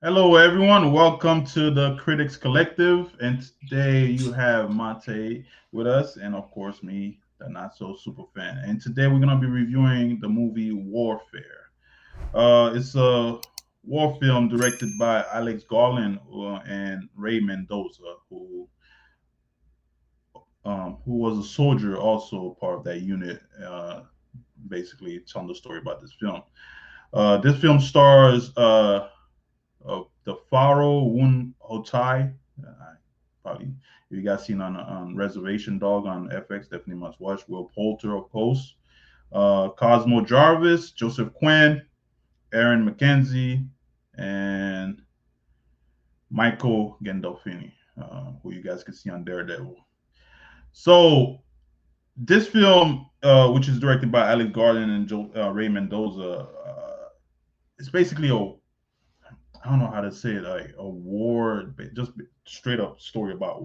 Hello, everyone. Welcome to the Critics Collective. And today you have Mayte with us, and of course, me, the not so super fan. And today we're going to be reviewing the movie Warfare. It's a war film directed by Alex Garland and Ray Mendoza, who was a soldier, also part of that unit. Basically, telling the story about this film. This film stars the Pharaoh Woon-A-Tai. Probably if you guys seen on Reservation Dog on FX, definitely must watch. Will Poulter, of course. Cosmo Jarvis, Joseph Quinn, Aaron Mackenzie, and Michael Gandolfini, who you guys can see on Daredevil. So this film, which is directed by Alex Garland and Ray Mendoza, it's basically a I don't know how to say it, like a war, just straight up story about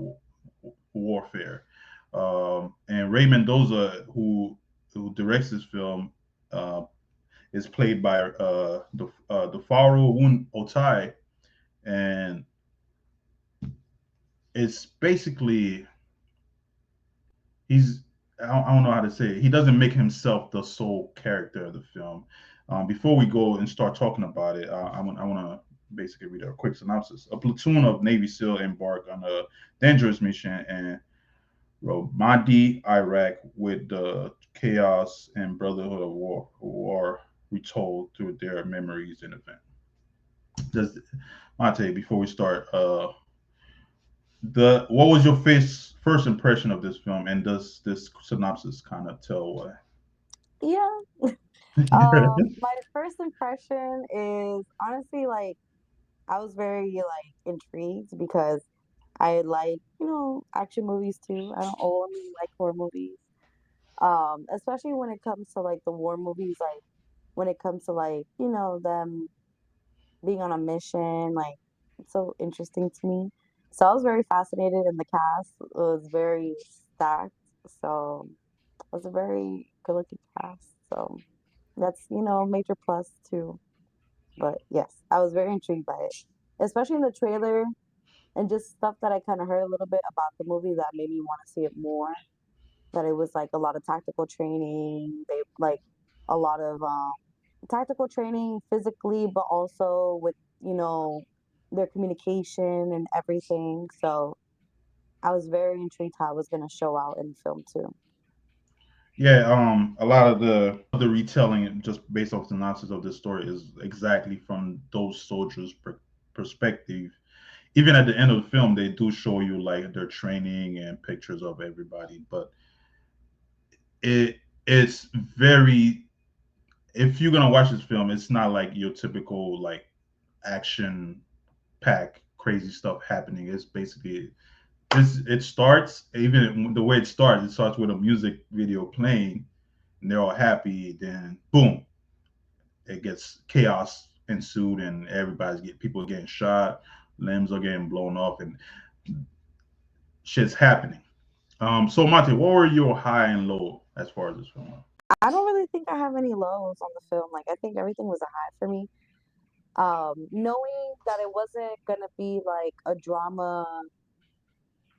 warfare. And Ray Mendoza, who directs this film, uh, is played by the Pharaoh Woon-A-Tai, and it's basically he's I don't know how to say it. He doesn't make himself the sole character of the film. Before we go and start talking about it, I want to basically read a quick synopsis. A platoon of Navy SEAL embark on a dangerous mission in Ramadi, Iraq, with the chaos and brotherhood of war who are retold through their memories and events. Does Mate, before we start, the what was your first impression of this film, and does this synopsis kind of tell what? Yeah. My first impression is honestly like I was very like intrigued because I like, action movies too. I don't only like horror movies. Especially when it comes to like the war movies, like when it comes to like, them being on a mission, like it's so interesting to me. So I was very fascinated and the cast was very stacked. So it was a very good looking cast. So that's, major plus too. But yes, I was very intrigued by it, especially in the trailer and just stuff that I kind of heard a little bit about the movie that made me want to see it more. That it was like a lot of tactical training. They like a lot of tactical training physically, but also with, you know, their communication and everything. So I was very intrigued how it was going to show out in the film too. Yeah, a lot of the retelling, just based off the synopsis of this story, is exactly from those soldiers' perspective. Even at the end of the film, they do show you like their training and pictures of everybody, but it's very if you're gonna watch this film, it's not like your typical like action pack crazy stuff happening. It's basically it starts even the way it starts with a music video playing and they're all happy, then boom, it gets chaos ensued and people are getting shot, limbs are getting blown off and shit's happening. So Monte, what were your high and low as far as this film? I don't really think I have any lows on the film. Like I think everything was a high for me. Knowing that it wasn't gonna be like a drama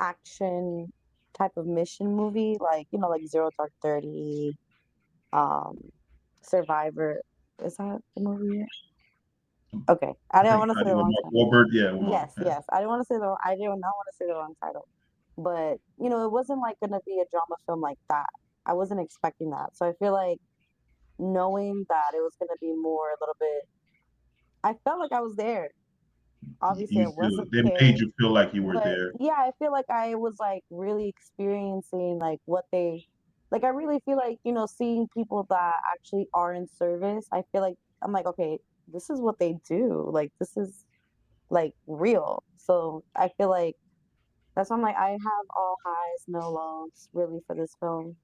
action type of mission movie, like like Zero Dark 30, um, Survivor. Is that the movie? Okay, I I didn't think want to I say the think with wrong Mark title. Wahlberg, yeah, with Mark, Yes, yeah. yes, I didn't want to say the. I did not want to say the wrong title, but it wasn't like gonna be a drama film like that. I wasn't expecting that, so I feel like knowing that it was gonna be more a little bit. I felt like I was there. Obviously, I wasn't They made there. you feel like you were But there. yeah, I feel like I was like really experiencing like what they like I really feel like, seeing people that actually are in service, I feel like I'm like, okay, this is what they do. Like this is like real. So I feel like that's why I'm like I have all highs, no lows really for this film.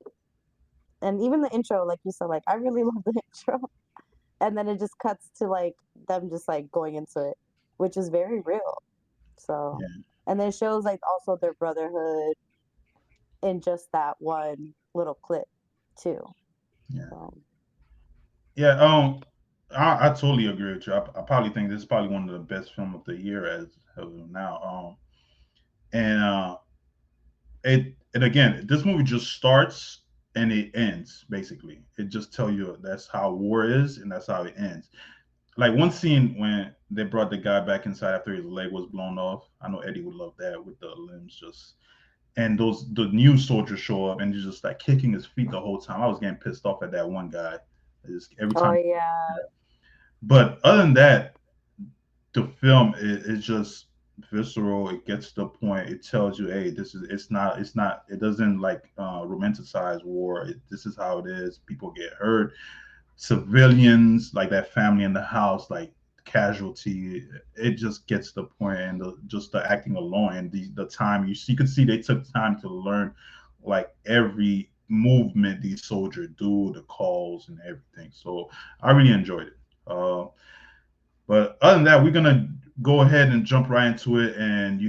And even the intro, like you said, like I really love the intro. And then it just cuts to like them just like going into it, which is very real. So, Yeah, and then it shows like also their brotherhood in just that one little clip too. yeah, So, yeah. I totally agree with you. I probably think this is probably one of the best film of the year as of now. And it and again, this movie just starts and it ends basically. It just tell you that's how war is and that's how it ends. Like one scene when they brought the guy back inside after his leg was blown off. I know Eddie would love that with the limbs just and those the new soldiers show up and he's just like kicking his feet the whole time. I was getting pissed off at that one guy. Just every Oh time. yeah. But other than that, the film is just visceral. It gets to the point. It tells you, hey, this is it's not it doesn't like romanticize war. This is how it is. People get hurt. Civilians like that family in the house like casualty. It just gets to the point and just the acting alone and the time you could see they took time to learn like every movement these soldiers do, the calls and everything. So I really enjoyed it. But other than that, we're gonna go ahead and jump right into it, and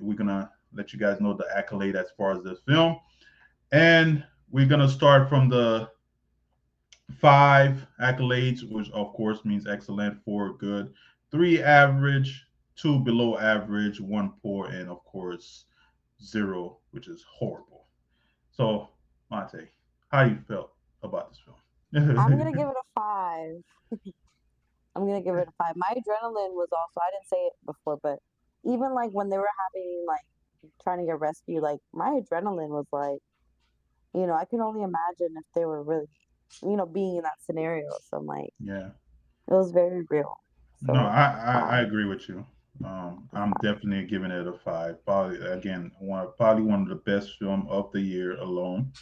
we're gonna let you guys know the accolade as far as this film, and we're gonna start from the five accolades, which of course means excellent, four good, three average, two below average, one poor, and of course zero, which is horrible. So, Mayte, how you felt about this I'm gonna film? give it a 5. I'm gonna give it a 5. My adrenaline was also, I didn't say it before, but even like when they were having like trying to get rescued, like my adrenaline was like, I can only imagine if they were really, being in that scenario. So I'm like, Yeah. it was very real. No, So I 5, agree with you. a I'm 5. definitely giving it a five. Probably again, probably one of the best film of the year alone.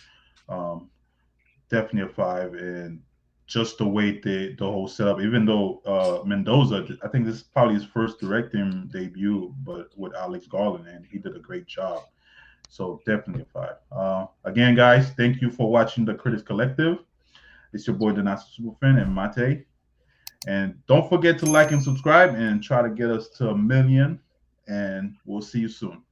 Um, Definitely a five, and just the way the whole setup. Even though Mendoza, I think this is probably his first directing debut, but with Alex Garland, and he did a great job. So definitely a five. Again, guys, thank you for watching the Critics Collective. It's your boy, the Not Superfan, and Mate. And don't forget to like and subscribe and try to get us to 1 million. And we'll see you soon.